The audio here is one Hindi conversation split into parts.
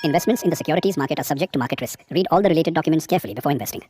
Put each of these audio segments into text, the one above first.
Investments in the securities market are subject to market risk. Read all the related documents carefully before investing.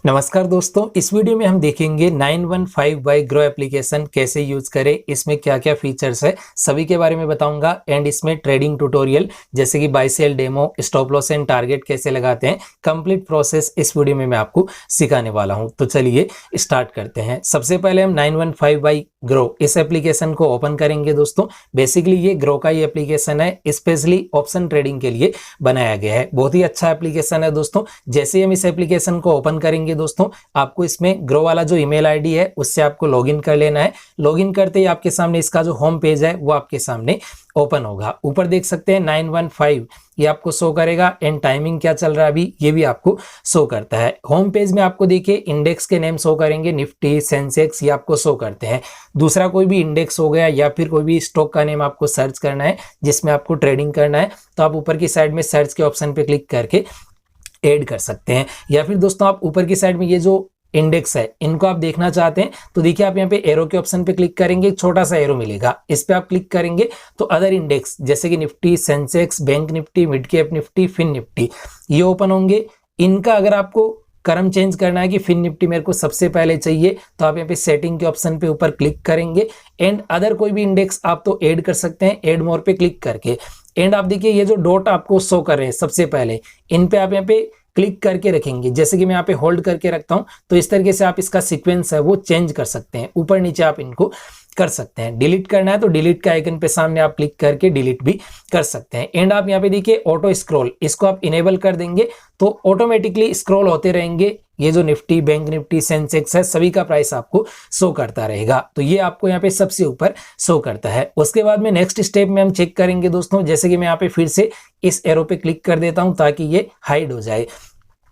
नमस्कार दोस्तों, इस वीडियो में हम देखेंगे 915 ग्रो एप्लीकेशन कैसे यूज करें, इसमें क्या क्या फीचर्स है सभी के बारे में बताऊंगा। एंड इसमें ट्रेडिंग ट्यूटोरियल जैसे कि buy sell demo, stop loss and target कैसे लगाते हैं, कंप्लीट प्रोसेस इस वीडियो में मैं आपको सिखाने वाला हूं। तो चलिए स्टार्ट करते हैं। सबसे पहले हम 915 ग्रो इस एप्लीकेशन को ओपन करेंगे। दोस्तों बेसिकली ये ग्रो का ही एप्लीकेशन है, स्पेशली ऑप्शन ट्रेडिंग के लिए बनाया गया है। बहुत ही अच्छा एप्लीकेशन है दोस्तों। जैसे ही हम इस एप्लीकेशन को ओपन करेंगे दोस्तों, आपको इसमें ग्रो वाला जो ईमेल आईडी है उससे आपको लॉगिन कर लेना है। लॉगिन करते ही आपके सामने इसका जो होम पेज है वो आपके सामने ओपन होगा। ऊपर देख सकते हैं 915 ये आपको शो करेगा। एंड टाइमिंग क्या चल रहा है अभी ये भी आपको शो करता है। होम पेज में आपको देखिए इंडेक्स के नेम शो करेंगे, निफ्टी, सेंसेक्स, ये आपको शो करते हैं। दूसरा कोई भी इंडेक्स हो गया या फिर कोई भी स्टॉक का नेम आपको सर्च करना है जिसमें आपको ट्रेडिंग करना है, तो आप ऊपर की साइड में सर्च के ऑप्शन पे क्लिक करके ऐड कर सकते हैं। या फिर दोस्तों आप ऊपर की साइड में ये जो इंडेक्स है इनको आप देखना चाहते हैं तो देखिए आप यहाँ पे एरो के ऑप्शन पे क्लिक करेंगे, एक छोटा सा एरो मिलेगा, इस पे आप क्लिक करेंगे तो अदर इंडेक्स जैसे कि Nifty, Sensex, bank Nifty, mid cap Nifty, fin Nifty ये ओपन होंगे। इनका अगर आपको क्रम चेंज करना है कि फिन निफ्टी मेरे को सबसे पहले चाहिए तो आप यहाँ पे सेटिंग के ऑप्शन पे ऊपर क्लिक करेंगे। एंड अदर कोई भी इंडेक्स आप तो ऐड कर सकते हैं ऐड मोर पे क्लिक करके। एंड आप देखिए ये जो डॉट आपको शो कर रहे हैं सबसे पहले, इन पे आप यहाँ पे क्लिक करके रखेंगे। जैसे कि मैं यहाँ पे होल्ड करके रखता हूं तो इस तरीके से आप इसका सीक्वेंस है वो चेंज कर सकते हैं, ऊपर नीचे आप इनको कर सकते हैं। डिलीट करना है तो डिलीट का आइकन पे सामने आप क्लिक करके डिलीट भी कर सकते हैं। एंड आप यहाँ पे देखिए ऑटो स्क्रॉल, इसको आप इनेबल कर देंगे तो ऑटोमेटिकली स्क्रॉल होते रहेंगे। ये जो निफ्टी, बैंक निफ्टी, सेंसेक्स है सभी का प्राइस आपको शो करता रहेगा। तो ये आपको यहाँ पे सबसे ऊपर शो करता है। उसके बाद में नेक्स्ट स्टेप में हम चेक करेंगे दोस्तों। जैसे कि मैं यहाँ पे फिर से इस एरो पे क्लिक कर देता हूं ताकि ये हाइड हो जाए।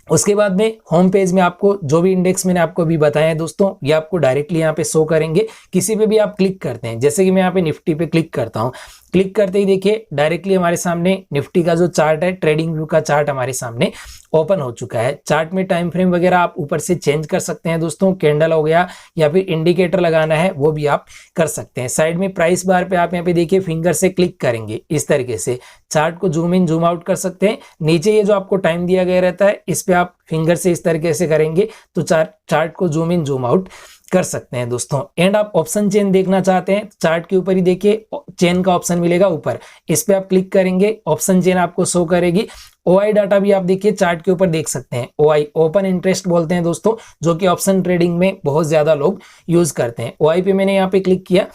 उसके बाद में होम पेज में आपको जो भी इंडेक्स मैंने आपको अभी बताया है दोस्तों ये आपको डायरेक्टली यहाँ पे शो करेंगे। किसी पे भी आप क्लिक करते हैं, जैसे कि मैं यहाँ पे निफ्टी पे क्लिक करता हूँ, क्लिक करते ही देखिए डायरेक्टली हमारे सामने निफ्टी का जो चार्ट है, ट्रेडिंग व्यू का चार्ट हमारे सामने ओपन हो चुका है। चार्ट में टाइम फ्रेम वगैरह आप ऊपर से चेंज कर सकते हैं दोस्तों, कैंडल हो गया या फिर इंडिकेटर लगाना है वो भी आप कर सकते हैं। साइड में प्राइस बार पे आप यहाँ पे देखिए फिंगर से क्लिक करेंगे, इस तरीके से चार्ट को जूम इन जूम आउट कर सकते हैं। नीचे ये जो आपको टाइम दिया गया रहता है इस पे आप फिंगर से इस तरीके से करेंगे तो चार्ट को जूम इन जूम आउट कर सकते हैं दोस्तों। एंड आप ऑप्शन चेन देखना चाहते हैं, चार्ट के ऊपर ही देखिए चेन का ऑप्शन मिलेगा ऊपर, इस पे आप क्लिक करेंगे, ऑप्शन चेन आपको शो करेगी। ओआई डाटा भी आप देखिए चार्ट के ऊपर देख सकते हैं। ओआई ओपन इंटरेस्ट बोलते हैं दोस्तों, जो कि ऑप्शन ट्रेडिंग में बहुत ज्यादा लोग यूज करते हैं। ओआई पे मैंने यहाँ पे क्लिक किया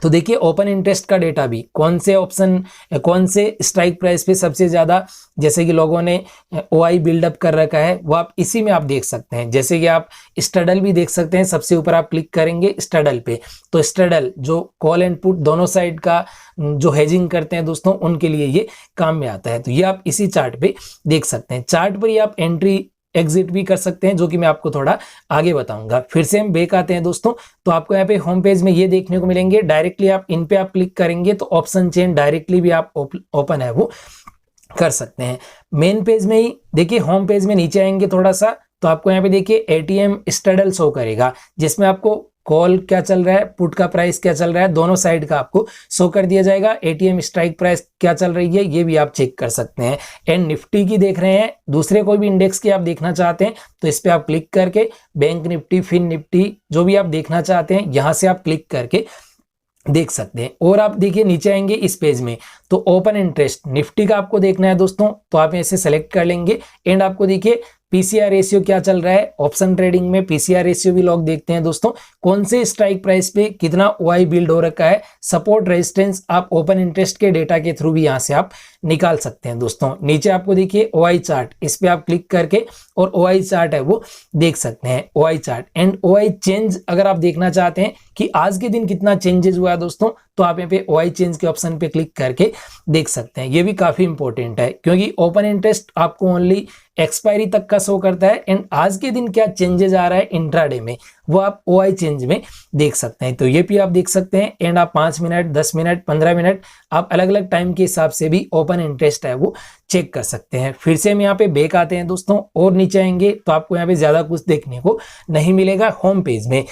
तो देखिए ओपन इंटरेस्ट का डेटा भी कौन से ऑप्शन, कौन से स्ट्राइक प्राइस पे सबसे ज्यादा जैसे कि लोगों ने ओआई बिल्डअप कर रखा है वो आप इसी में आप देख सकते हैं। जैसे कि आप स्ट्रडल भी देख सकते हैं, सबसे ऊपर आप क्लिक करेंगे स्ट्रडल पे तो स्ट्रडल जो कॉल एंड पुट दोनों साइड का जो हेजिंग करते हैं दोस्तों उनके लिए ये काम में आता है। तो ये आप इसी चार्ट पे देख सकते हैं। चार्ट पर ही आप एंट्री एग्जिट भी कर सकते हैं, जो कि मैं आपको थोड़ा आगे बताऊंगा। फिर से हम बैक आते हैं दोस्तों, तो आपको यहाँ पे होम पेज में ये देखने को मिलेंगे। डायरेक्टली आप इन पे आप क्लिक करेंगे तो ऑप्शन चेन डायरेक्टली भी आप ओपन है वो कर सकते हैं। मेन पेज में ही देखिए होम पेज में नीचे आएंगे थोड़ा सा तो आपको यहाँ पे देखिए एटीएम स्ट्रडल शो करेगा, जिसमें आपको कॉल क्या चल रहा है, पुट का प्राइस क्या चल रहा है, दोनों साइड का आपको शो कर दिया जाएगा। एटीएम स्ट्राइक प्राइस क्या चल रही है ये भी आप चेक कर सकते हैं। एंड निफ्टी की देख रहे हैं, दूसरे कोई भी इंडेक्स की आप देखना चाहते हैं तो इस पे आप क्लिक करके बैंक निफ्टी, फिन निफ्टी जो भी आप देखना चाहते हैं यहां से आप क्लिक करके देख सकते हैं। और आप देखिए नीचे आएंगे इस पेज में तो ओपन इंटरेस्ट निफ्टी का आपको देखना है दोस्तों, तो आप ऐसे सेलेक्ट कर लेंगे। एंड आपको देखिए पीसीआर रेशियो क्या चल रहा है, ऑप्शन ट्रेडिंग में पीसीआर रेशियो भी लोग देखते हैं दोस्तों, कौन से स्ट्राइक प्राइस पे कितना ओआई बिल्ड हो रखा है, सपोर्ट रेजिस्टेंस आप ओपन इंटरेस्ट के डेटा के थ्रू भी यहां से आप निकाल सकते हैं दोस्तों। नीचे आपको देखिए ओआई चार्ट, इस पे आप क्लिक करके और ओआई चार्ट है वो देख सकते हैं, OI chart. And OI change अगर आप देखना चाहते हैं कि आज के दिन कितना चेंजेस हुआ है दोस्तों, तो आप यहाँ पे ओआई चेंज के ऑप्शन पे क्लिक करके देख सकते हैं। ये भी काफी इंपॉर्टेंट है क्योंकि ओपन इंटरेस्ट आपको ओनली एक्सपायरी तक का शो करता है। एंड आज के दिन क्या चेंजेस आ रहा है इंट्राडे में वो आप ओआई चेंज में देख सकते हैं। तो ये भी आप देख सकते हैं। एंड आप 5 मिनट, 10 मिनट, 15 मिनट आप अलग अलग टाइम के हिसाब से भी ओपन इंटरेस्ट है वो चेक कर सकते हैं। फिर से हम यहाँ पे बैक आते हैं दोस्तों और नीचे आएंगे तो आपको यहाँ पे ज्यादा कुछ देखने को नहीं मिलेगा। होम पेज में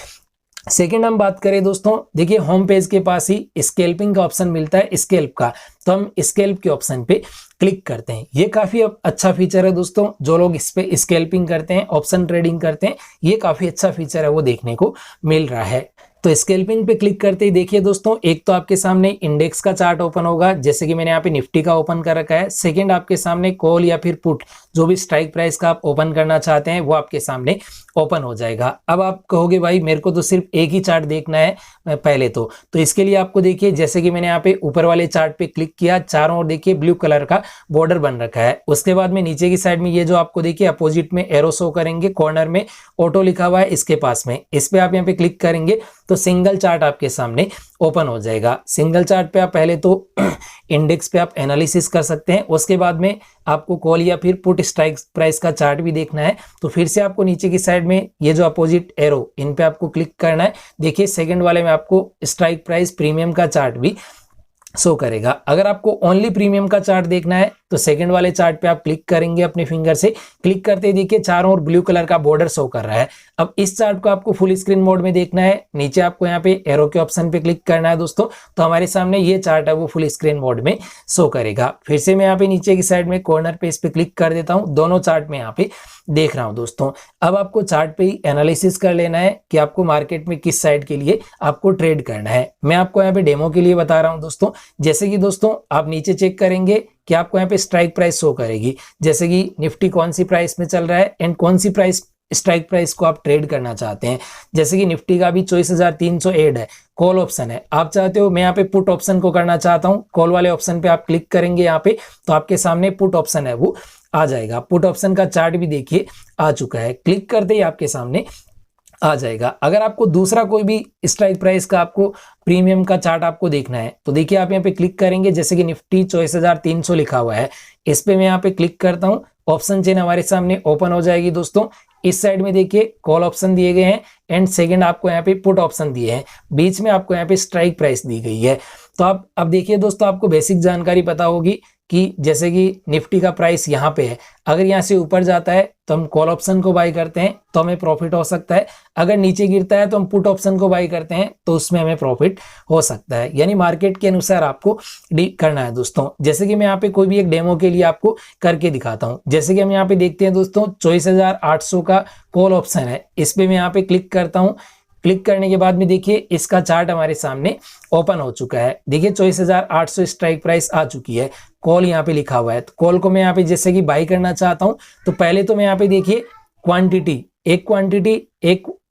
सेकेंड हम बात करें दोस्तों, देखिए होम पेज के पास ही स्केल्पिंग का ऑप्शन मिलता है, स्केल्प का, तो हम स्केल्प के ऑप्शन पे क्लिक करते हैं। ये काफी अच्छा फीचर है दोस्तों, जो लोग इस पे स्केल्पिंग करते हैं, ऑप्शन ट्रेडिंग करते हैं, ये काफी अच्छा फीचर है वो देखने को मिल रहा है। तो स्केल्पिंग पे क्लिक करते ही देखिए दोस्तों, एक तो आपके सामने इंडेक्स का चार्ट ओपन होगा, जैसे कि मैंने यहाँ पे निफ्टी का ओपन कर रखा है। सेकंड आपके सामने कॉल या फिर पुट, जो भी स्ट्राइक प्राइस का आप ओपन करना चाहते हैं वो आपके सामने ओपन हो जाएगा। अब आप कहोगे भाई मेरे को तो सिर्फ एक ही चार्ट देखना है पहले तो इसके लिए आपको देखिए, जैसे कि मैंने यहाँ पे ऊपर वाले चार्ट पे क्लिक किया, चारों ओर देखिए ब्लू कलर का बॉर्डर बन रखा है। उसके बाद में नीचे की साइड में ये जो आपको देखिए अपोजिट में एरो शो करेंगे, कॉर्नर में ऑटो लिखा हुआ है इसके पास में, इस पे आप यहाँ पे क्लिक करेंगे तो सिंगल चार्ट आपके सामने ओपन हो जाएगा। सिंगल चार्ट पे आप पहले तो इंडेक्स पे आप एनालिसिस कर सकते हैं, उसके बाद में आपको कॉल या फिर पुट स्ट्राइक प्राइस का चार्ट भी देखना है तो फिर से आपको नीचे की साइड में ये जो अपोजिट एरो, इन पे आपको क्लिक करना है। देखिए सेकंड वाले में आपको स्ट्राइक प्राइस प्रीमियम का चार्ट भी शो करेगा। अगर आपको ओनली प्रीमियम का चार्ट देखना है तो सेकंड वाले चार्ट पे आप क्लिक करेंगे, अपने फिंगर से क्लिक करते ही देखिए चारों ओर ब्लू कलर का बॉर्डर शो कर रहा है। अब इस चार्ट को आपको फुल स्क्रीन मोड में देखना है, नीचे आपको यहाँ पे एरो के ऑप्शन पे क्लिक करना है दोस्तों, तो हमारे सामने ये चार्ट है वो फुल स्क्रीन मोड में शो करेगा। फिर से मैं यहाँ पे नीचे की साइड में कॉर्नर पे इस पे क्लिक कर देता हूँ, दोनों चार्ट में यहाँ पे देख रहा हूँ दोस्तों। अब आपको चार्ट पे ही एनालिसिस कर लेना है कि आपको मार्केट में किस साइड के लिए आपको ट्रेड करना है। मैं आपको यहाँ पे डेमो के लिए बता रहा हूँ दोस्तों। जैसे कि दोस्तों आप नीचे चेक करेंगे कि आपको यहाँ पे स्ट्राइक प्राइस शो करेगी, जैसे कि निफ्टी कौन सी प्राइस में चल रहा है एंड कौन सी प्राइस स्ट्राइक प्राइस को आप ट्रेड करना चाहते हैं। जैसे कि निफ्टी का भी 24,308 है, कॉल ऑप्शन है। आप चाहते हो मैं यहाँ पे पुट ऑप्शन को करना चाहता हूँ, कॉल वाले ऑप्शन पे आप क्लिक करेंगे यहाँ पे तो आपके सामने पुट ऑप्शन है वो आ जाएगा। पुट ऑप्शन का चार्ट भी देखिए आ चुका है, क्लिक करते ही आपके सामने आ जाएगा। अगर आपको दूसरा कोई भी स्ट्राइक प्राइस का आपको प्रीमियम का चार्ट आपको देखना है तो देखिए आप यहाँ पे क्लिक करेंगे, जैसे कि निफ्टी 24,300 लिखा हुआ है, इस पे मैं यहाँ पे क्लिक करता हूँ, ऑप्शन चेन हमारे सामने ओपन हो जाएगी दोस्तों। इस साइड में देखिए कॉल ऑप्शन दिए गए हैं एंड सेकंड आपको यहाँ पे पुट ऑप्शन दिए हैं, बीच में आपको यहाँ पे स्ट्राइक प्राइस दी गई है। तो आप अब देखिए दोस्तों, आपको बेसिक जानकारी पता होगी कि जैसे कि निफ्टी का प्राइस यहाँ पे है, अगर यहाँ से ऊपर जाता है तो हम कॉल ऑप्शन को बाई करते हैं तो हमें प्रॉफिट हो सकता है, अगर नीचे गिरता है तो हम पुट ऑप्शन को बाई करते हैं तो उसमें हमें प्रॉफिट हो सकता है। यानी मार्केट के अनुसार आपको करना है दोस्तों। जैसे कि मैं यहाँ पे कोई भी एक डेमो के लिए आपको करके दिखाता हूँ। जैसे कि हम यहाँ पे देखते हैं दोस्तों 24,800 का कॉल ऑप्शन है, इस पे मैं यहाँ पे क्लिक करता हूँ। क्लिक करने के बाद में देखिए इसका चार्ट हमारे सामने ओपन हो चुका है। देखिए 24,800 स्ट्राइक प्राइस आ चुकी है, कॉल यहाँ पे लिखा हुआ है। तो कॉल को मैं यहाँ पे जैसे कि बाई करना चाहता हूँ तो पहले तो मैं यहाँ पे देखिए क्वांटिटी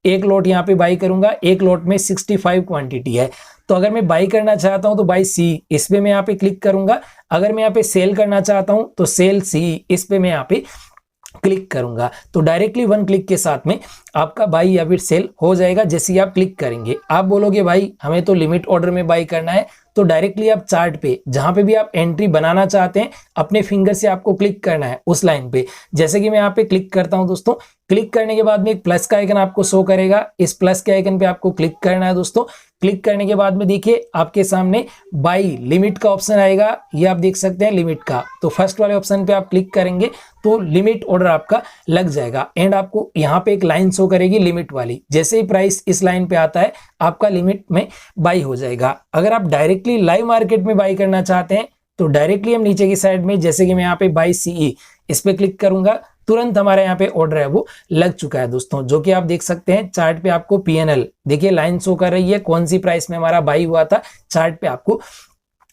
एक लॉट यहाँ पे बाई करूंगा, एक लॉट में 65 क्वांटिटी है। तो अगर मैं बाई करना चाहता हूं तो बाई सी, इस पे मैं यहाँ पे क्लिक करूंगा। अगर मैं यहाँ पे सेल करना चाहता हूं तो सेल सी, इस पे मैं यहाँ पे क्लिक करूंगा। तो डायरेक्टली वन क्लिक के साथ में आपका बाई या फिर सेल हो जाएगा। जैसे ही आप क्लिक करेंगे, आप बोलोगे भाई हमें तो लिमिट ऑर्डर में बाई करना है, तो डायरेक्टली आप चार्ट पे जहां पे भी आप एंट्री बनाना चाहते हैं अपने फिंगर से आपको क्लिक करना है उस लाइन पे। जैसे कि मैं यहाँ पे क्लिक करता हूं दोस्तों, क्लिक करने के बाद में एक प्लस का आइकन आपको शो करेगा, इस प्लस के आइकन पे आपको क्लिक करना है दोस्तों। क्लिक करने के बाद में देखिए आपके सामने बाई लिमिट का ऑप्शन आएगा, ये आप देख सकते हैं लिमिट का। तो फर्स्ट वाले ऑप्शन पे आप क्लिक करेंगे तो लिमिट ऑर्डर आपका लग जाएगा एंड आपको यहाँ पे एक लाइन शो करेगी लिमिट वाली। जैसे ही प्राइस इस लाइन पे आता है आपका लिमिट में बाई हो जाएगा। अगर आप डायरेक्टली लाइव मार्केट में बाई करना चाहते हैं तो डायरेक्टली हम नीचे की साइड में, जैसे कि मैं यहाँ पे बाई सीई इस पे क्लिक करूंगा, तुरंत हमारे यहाँ पे ऑर्डर है वो लग चुका है दोस्तों। जो कि आप देख सकते हैं चार्ट पे आपको पीएनएल देखिए लाइन शो कर रही है, कौन सी प्राइस में हमारा बाई हुआ था चार्ट पे आपको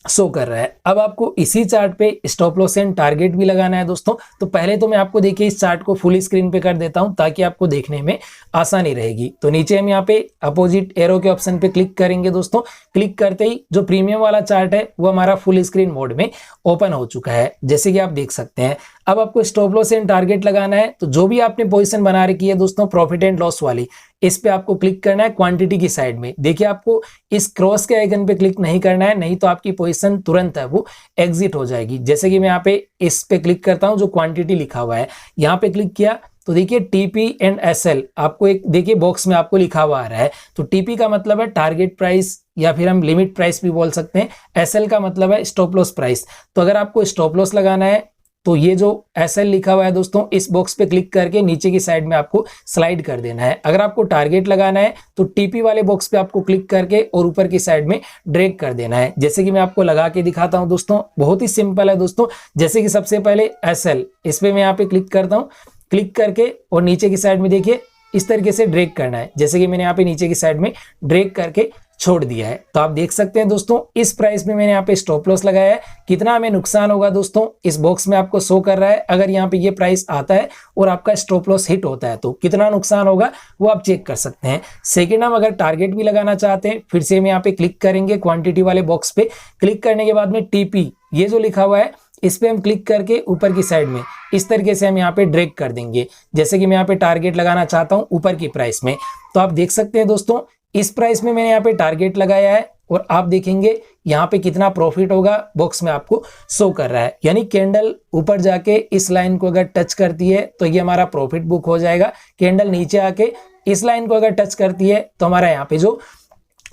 शो कर रहा है। अब आपको इसी चार्ट पे स्टॉप लॉस एंड टारगेट भी लगाना है दोस्तों। तो पहले तो मैं आपको देखिए इस चार्ट को फुल स्क्रीन पे कर देता हूं ताकि आपको देखने में आसानी रहेगी। तो नीचे हम यहाँ पे अपोजिट एरो के ऑप्शन पे क्लिक करेंगे दोस्तों। क्लिक करते ही जो प्रीमियम वाला चार्ट है वो हमारा फुल स्क्रीन मोड में ओपन हो चुका है, जैसे कि आप देख सकते हैं। अब आपको स्टॉप लॉस एंड टारगेट लगाना है, तो जो भी आपने पोजीशन बना रखी है दोस्तों प्रॉफिट एंड लॉस वाली, इस पे आपको क्लिक करना है क्वांटिटी की साइड में। देखिए आपको इस क्रॉस के आइकन पे क्लिक नहीं करना है, नहीं तो आपकी पोजीशन तुरंत है वो एग्जिट हो जाएगी। जैसे कि मैं यहाँ पे इस पे क्लिक करता हूँ, जो क्वांटिटी लिखा हुआ है यहाँ पे क्लिक किया तो देखिए टीपी एंड एसएल आपको एक देखिए बॉक्स में आपको लिखा हुआ आ रहा है। तो टीपी का मतलब है टारगेट प्राइस या फिर हम लिमिट प्राइस भी बोल सकते हैं, एसएल का मतलब है स्टॉप लॉस प्राइस। तो अगर आपको स्टॉप लॉस लगाना है तो ये जो SL लिखा हुआ है दोस्तों, इस बॉक्स पे क्लिक करके नीचे की साइड में आपको स्लाइड कर देना है। अगर आपको टारगेट लगाना है तो TP वाले बॉक्स पे आपको क्लिक करके और ऊपर की साइड में ड्रैग कर देना है। जैसे कि मैं आपको लगा के दिखाता हूं दोस्तों, बहुत ही सिंपल है दोस्तों। जैसे कि सबसे पहले SL, इस पे मैं यहाँ पे क्लिक करता हूँ, क्लिक करके और नीचे की साइड में देखिए इस तरीके से ड्रैग करना है। जैसे कि मैंने यहाँ पे नीचे की साइड में ड्रैग करके छोड़ दिया है। तो आप देख सकते हैं दोस्तों, इस प्राइस में मैंने यहाँ पे स्टॉप लॉस लगाया है। कितना हमें नुकसान होगा दोस्तों, इस बॉक्स में आपको शो कर रहा है। अगर यहाँ पे ये प्राइस आता है और आपका स्टॉप लॉस हिट होता है तो कितना नुकसान होगा वो आप चेक कर सकते हैं। सेकेंड, हम अगर टारगेट भी लगाना चाहते हैं, फिर से हम यहाँ पे क्लिक करेंगे क्वांटिटी वाले बॉक्स पे। क्लिक करने के बाद में TP ये जो लिखा हुआ है, इस पे हम क्लिक करके ऊपर की साइड में इस तरीके से हम यहाँ पे ड्रैग कर देंगे। जैसे कि मैं यहाँ पे टारगेट लगाना चाहता हूँ ऊपर की प्राइस में, तो आप देख सकते हैं दोस्तों, इस प्राइस में मैंने यहाँ पे टारगेट लगाया है और आप देखेंगे यहाँ पे कितना प्रॉफिट होगा बॉक्स में आपको शो कर रहा है। यानी कैंडल ऊपर जाके इस लाइन को अगर टच करती है तो ये हमारा प्रॉफिट बुक हो जाएगा। कैंडल नीचे आके इस लाइन को अगर टच करती है तो हमारा यहाँ पे जो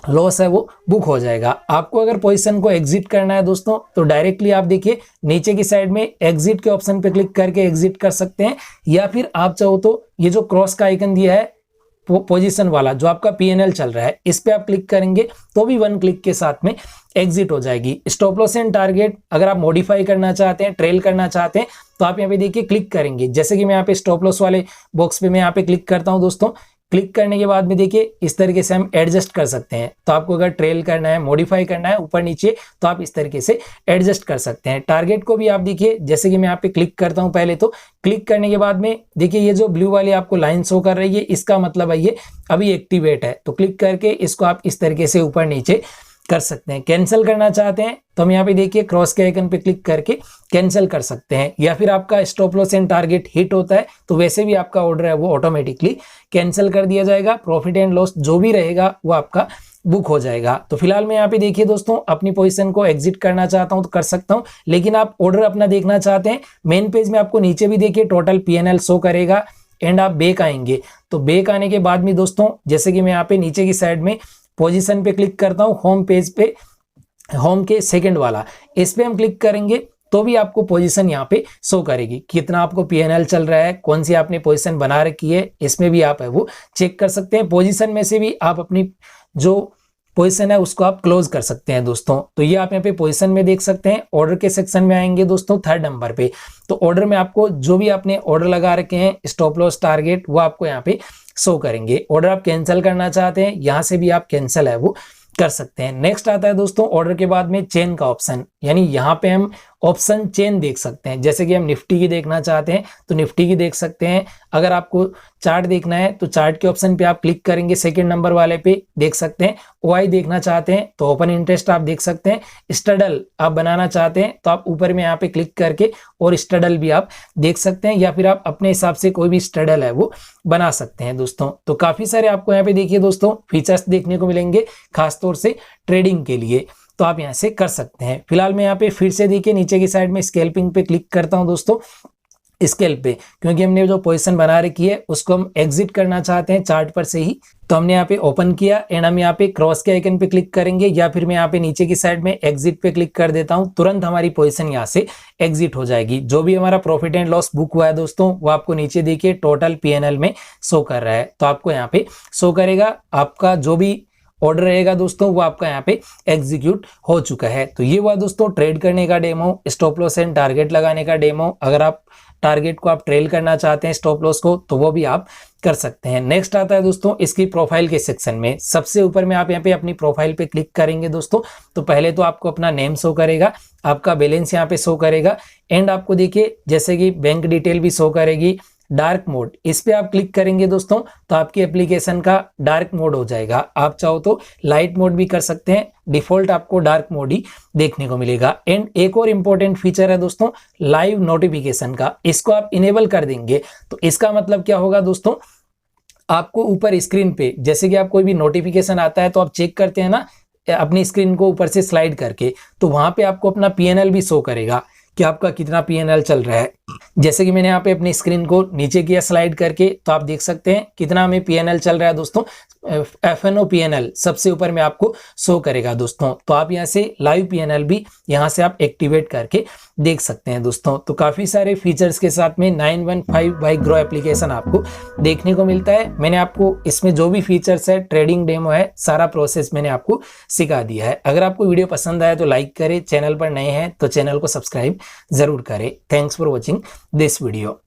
लॉस है वो बुक हो जाएगा। आपको अगर पोजीशन को एग्जिट करना है दोस्तों, तो डायरेक्टली आप देखिए नीचे की साइड में एग्जिट के ऑप्शन पे क्लिक करके एग्जिट कर सकते हैं, या फिर आप चाहो तो ये जो क्रॉस का आइकन दिया है पोजीशन वाला, जो आपका PNL चल रहा है, इस पे आप क्लिक करेंगे तो भी 1 क्लिक के साथ में एग्जिट हो जाएगी। स्टॉप लॉस एंड टारगेट अगर आप मॉडिफाई करना चाहते हैं, ट्रेल करना चाहते हैं, तो आप यहाँ पे देखिए क्लिक करेंगे। जैसे कि मैं यहाँ पे स्टॉप लॉस वाले बॉक्स पे मैं यहाँ पे क्लिक करता हूँ दोस्तों, क्लिक करने के बाद में देखिए इस तरीके से हम एडजस्ट कर सकते हैं। तो आपको अगर ट्रेल करना है, मॉडिफाई करना है ऊपर नीचे, तो आप इस तरीके से एडजस्ट कर सकते हैं। टारगेट को भी आप देखिए, जैसे कि मैं यहाँ पे क्लिक करता हूं, पहले तो क्लिक करने के बाद में देखिए ये जो ब्लू वाली आपको लाइन शो कर रही है, इसका मतलब है ये अभी एक्टिवेट है। तो क्लिक करके इसको आप इस तरीके से ऊपर नीचे कर सकते हैं। कैंसिल करना चाहते हैं तो हम यहाँ पे देखिए क्रॉस के आइकन पे क्लिक करके कैंसिल कर सकते हैं, या फिर आपका stop loss and target hit होता है तो वैसे भी आपका ऑर्डर है वो ऑटोमेटिकली कैंसिल कर दिया जाएगा। प्रॉफिट एंड लॉस जो भी रहेगा वो आपका बुक हो जाएगा। तो फिलहाल मैं यहाँ पे देखिए दोस्तों अपनी पोजीशन को एग्जिट करना चाहता हूँ तो कर सकता हूँ, लेकिन आप ऑर्डर अपना देखना चाहते हैं, मेन पेज में आपको नीचे भी देखिए टोटल PNL शो करेगा। एंड आप बैक आएंगे तो बैक आने के बाद में दोस्तों, जैसे कि मैं यहाँ पे नीचे की साइड में पोजीशन पे क्लिक करता हूं, होम पेज पे, होम के सेकंड वाला, इस पे हम क्लिक करेंगे तो भी आपको पोजीशन यहाँ पे शो करेगी, कितना आपको PNL चल रहा है, कौन सी आपने पोजीशन बना रखी है, इसमें भी आप है वो चेक कर सकते हैं। पोजीशन में से भी आप अपनी जो पोजीशन है उसको आप क्लोज कर सकते हैं दोस्तों। तो ये आप यहाँ पे पोजीशन में देख सकते हैं। ऑर्डर के सेक्शन में आएंगे दोस्तों 3rd नंबर पे, तो ऑर्डर में आपको जो भी आपने ऑर्डर लगा रखे हैं, स्टॉप लॉस, टारगेट, वो आपको यहाँ पे शो करेंगे। ऑर्डर आप कैंसिल करना चाहते हैं, यहाँ से भी आप कैंसिल है वो कर सकते हैं। नेक्स्ट आता है दोस्तों ऑर्डर के बाद में चेन का ऑप्शन, यानी यहाँ पे हम ऑप्शन चेन देख सकते हैं। जैसे कि हम निफ्टी की देखना चाहते हैं तो निफ्टी की देख सकते हैं। अगर आपको चार्ट देखना है तो चार्ट के ऑप्शन पे आप क्लिक करेंगे, 2nd नंबर वाले पे देख सकते हैं। OI देखना चाहते हैं तो ओपन इंटरेस्ट आप देख सकते हैं। स्टडल आप बनाना चाहते हैं तो आप ऊपर में यहाँ पे क्लिक करके और स्टडल भी आप देख सकते हैं, या फिर आप अपने हिसाब से कोई भी स्टडल है वो बना सकते हैं दोस्तों। तो काफी सारे आपको यहाँ पे देखिए दोस्तों फीचर्स देखने को मिलेंगे, खासतौर से ट्रेडिंग के लिए, तो आप यहाँ से कर सकते हैं। फिलहाल मैं यहाँ पे फिर से देखिए नीचे की साइड में स्कैल्पिंग पे क्लिक करता हूँ दोस्तों, स्केल पे, क्योंकि हमने जो पोजीशन बना रखी है उसको हम एग्जिट करना चाहते हैं चार्ट पर से ही। तो हमने यहाँ पे ओपन किया एंड हम यहाँ पे क्रॉस के आइकन पे क्लिक करेंगे, या फिर मैं यहाँ पे नीचे की साइड में एग्जिट पे क्लिक कर देता हूँ, तुरंत हमारी पोजीशन यहाँ से एग्जिट हो जाएगी। जो भी हमारा प्रॉफिट एंड लॉस बुक हुआ है दोस्तों, वो आपको नीचे देखिए टोटल PNL में शो कर रहा है। तो आपको यहाँ पे शो करेगा आपका जो भी ऑर्डर रहेगा दोस्तों, वो आपका यहाँ पे एग्जीक्यूट हो चुका है। तो ये हुआ दोस्तों ट्रेड करने का demo, stop loss and target लगाने का डेमो। अगर आप टारगेट को आप ट्रेल करना चाहते हैं, स्टॉप लॉस को, तो वो भी आप कर सकते हैं। नेक्स्ट आता है दोस्तों इसकी प्रोफाइल के सेक्शन में। सबसे ऊपर में आप यहाँ पे अपनी प्रोफाइल पे क्लिक करेंगे दोस्तों, तो पहले तो आपको अपना नेम शो करेगा, आपका बैलेंस यहाँ पे शो करेगा, एंड आपको देखिए जैसे कि बैंक डिटेल भी शो करेगी। डार्क मोड, इस पे आप क्लिक करेंगे दोस्तों तो आपकी एप्लीकेशन का डार्क मोड हो जाएगा। आप चाहो तो लाइट मोड भी कर सकते हैं, डिफॉल्ट आपको डार्क मोड ही देखने को मिलेगा। एंड एक और इंपॉर्टेंट फीचर है दोस्तों लाइव नोटिफिकेशन का, इसको आप इनेबल कर देंगे तो इसका मतलब क्या होगा दोस्तों, आपको ऊपर स्क्रीन पे जैसे कि आप कोई भी नोटिफिकेशन आता है तो आप चेक करते हैं ना अपनी स्क्रीन को ऊपर से स्लाइड करके, तो वहां पे आपको अपना PNL भी शो करेगा कि आपका कितना PNL चल रहा है। जैसे कि मैंने यहाँ पे अपनी स्क्रीन को नीचे किया स्लाइड करके, तो आप देख सकते हैं कितना हमें पीएनएल चल रहा है दोस्तों। एफएनओ पीएनएल सबसे ऊपर में आपको शो करेगा दोस्तों। तो आप यहाँ से लाइव पीएनएल भी यहाँ से आप एक्टिवेट करके देख सकते हैं दोस्तों। तो काफी सारे फीचर्स के साथ में 915 बाय ग्रो एप्लीकेशन आपको देखने को मिलता है। मैंने आपको इसमें जो भी फीचर्स है, ट्रेडिंग डेमो है, सारा प्रोसेस मैंने आपको सिखा दिया है। अगर आपको वीडियो पसंद आया तो लाइक करें, चैनल पर नए हैं तो चैनल को सब्सक्राइब जरूर करें। Thanks for watching this video.